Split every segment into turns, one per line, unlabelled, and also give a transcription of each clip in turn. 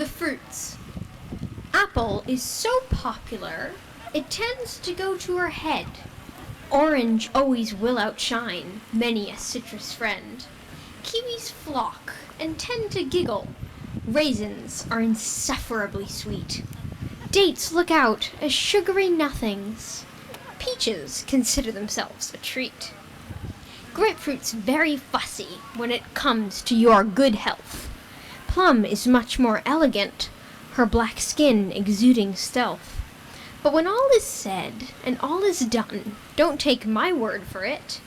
The fruits. Apple is so popular, it tends to go to her head. Orange always will outshine many a citrus friend. Kiwis flock and tend to giggle. Raisins are insufferably sweet. Dates look out as sugary nothings. Peaches consider themselves a treat. Grapefruit's very fussy when it comes to your good health. Plum is much more elegant, her black skin exuding stealth. But when all is said and all is done, don't take my word for it.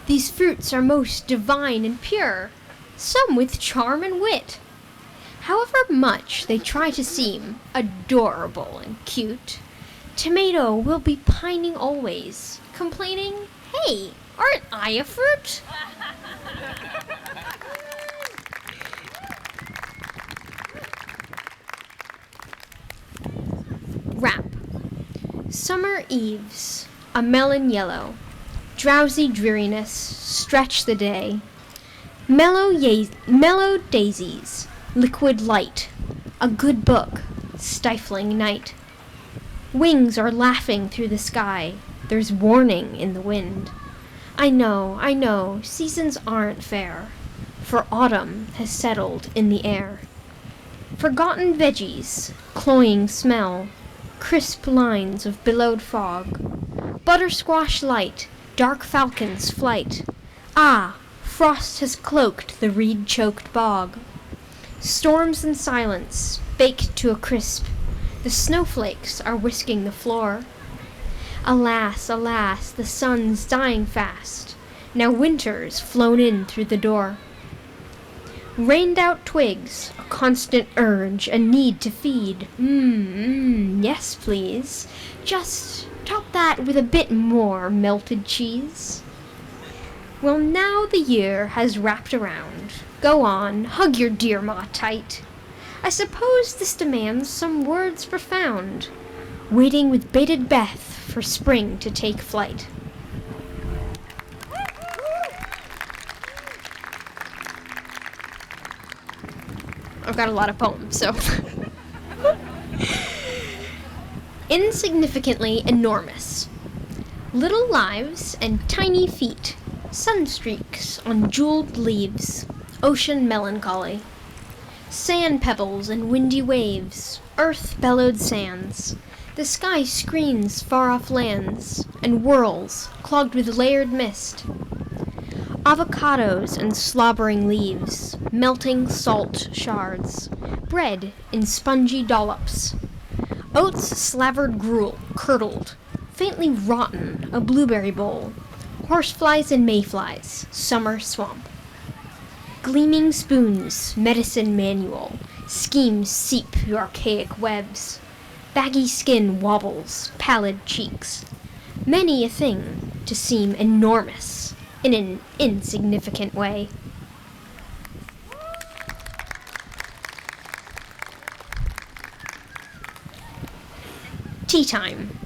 These fruits are most divine and pure, some with charm and wit. However much they try to seem adorable and cute, Tomato will be pining always, complaining, "Hey, aren't I a fruit?" Wrap. Summer eves, a melon yellow, drowsy dreariness stretch the day. Mellow daisies, liquid light, a good book, stifling night. Wings are laughing through the sky, there's warning in the wind. I know, seasons aren't fair, for autumn has settled in the air. Forgotten veggies, cloying smell, crisp lines of billowed fog, buttersquash light, dark falcon's flight. Ah, frost has cloaked the reed-choked bog. Storms and silence, baked to a crisp, the snowflakes are whisking the floor. Alas, alas, the sun's dying fast, now winter's flown in through the door. Rained-out twigs, a constant urge, a need to feed. Yes, please. Just top that with a bit more melted cheese. Well, now the year has wrapped around. Go on, hug your dear ma tight. I suppose this demands some words profound, waiting with bated breath for spring to take flight. I've got a lot of poems, so. Insignificantly enormous. Little lives and tiny feet. Sunstreaks on jeweled leaves. Ocean melancholy. Sand pebbles and windy waves. Earth-bellowed sands. The sky screens far-off lands and whirls clogged with layered mist. Avocados and slobbering leaves, melting salt shards, bread in spongy dollops, oats slavered gruel, curdled, faintly rotten, a blueberry bowl, horseflies and mayflies, summer swamp. Gleaming spoons, medicine manual, schemes seep through archaic webs, baggy skin wobbles, pallid cheeks, many a thing to seem enormous in an insignificant way. Tea time.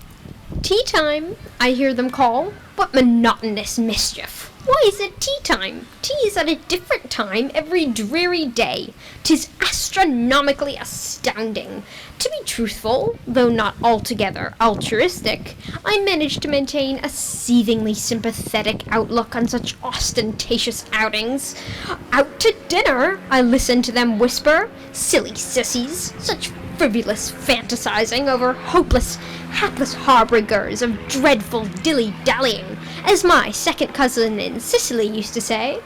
Tea time, I hear them call. What monotonous mischief! Why is it tea time? Tea is at a different time every dreary day. 'Tis astronomically astounding. To be truthful, though not altogether altruistic, I manage to maintain a seethingly sympathetic outlook on such ostentatious outings. Out to dinner, I listen to them whisper. Silly sissies, such frivolous fantasizing over hopeless, hapless harbingers of dreadful dilly-dallying, as my second cousin in Sicily used to say.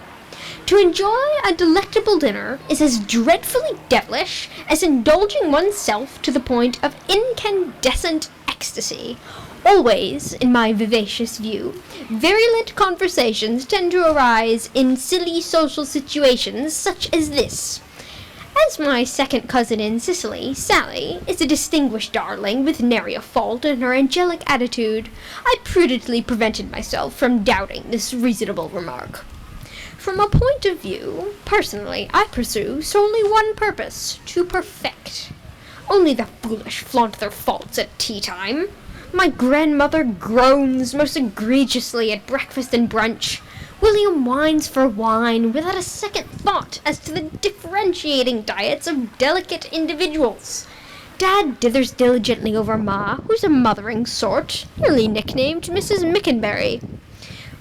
To enjoy a delectable dinner is as dreadfully devilish as indulging oneself to the point of incandescent ecstasy. Always, in my vivacious view, virulent conversations tend to arise in silly social situations such as this. As my second cousin in Sicily, Sally, is a distinguished darling with nary a fault in her angelic attitude, I prudently prevented myself from doubting this reasonable remark. From a point of view, personally, I pursue solely one purpose, to perfect. Only the foolish flaunt their faults at tea-time. My grandmother groans most egregiously at breakfast and brunch, William whines for wine without a second thought as to the differentiating diets of delicate individuals. Dad dithers diligently over Ma, who's a mothering sort, nearly nicknamed Mrs. Mickenberry.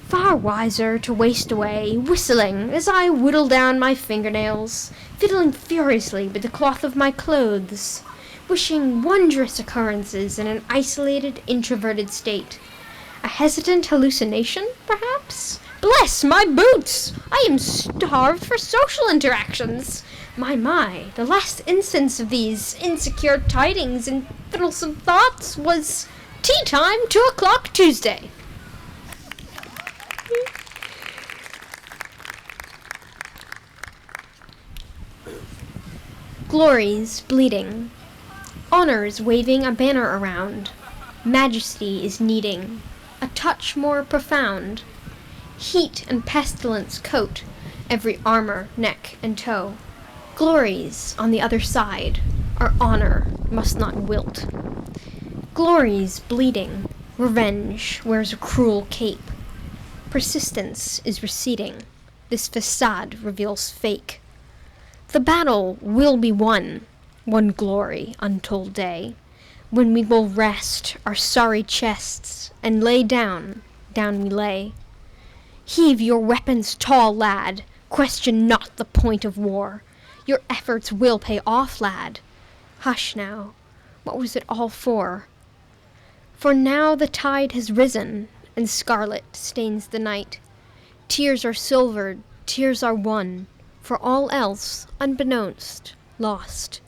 Far wiser to waste away, whistling as I whittle down my fingernails, fiddling furiously with the cloth of my clothes, wishing wondrous occurrences in an isolated, introverted state. A hesitant hallucination, perhaps? Bless my boots! I am starved for social interactions. My, the last instance of these insecure tidings and fiddlesome thoughts was tea time, 2 o'clock Tuesday. Glories bleeding. Honors waving a banner around. Majesty is needing a touch more profound. Heat and pestilence coat every armor, neck, and toe. Glories on the other side, our honor must not wilt. Glories bleeding, revenge wears a cruel cape. Persistence is receding, this facade reveals fake. The battle will be won, one glory, untold day, when we will rest our sorry chests and lay down we lay. Heave your weapons, tall lad, question not the point of war. Your efforts will pay off, lad. Hush now, what was it all for? For now the tide has risen, and scarlet stains the night. Tears are silvered, tears are won, for all else, unbeknownst, lost.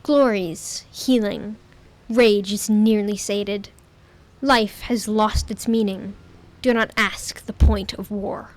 Glories healing, rage is nearly sated. Life has lost its meaning. Do not ask the point of war.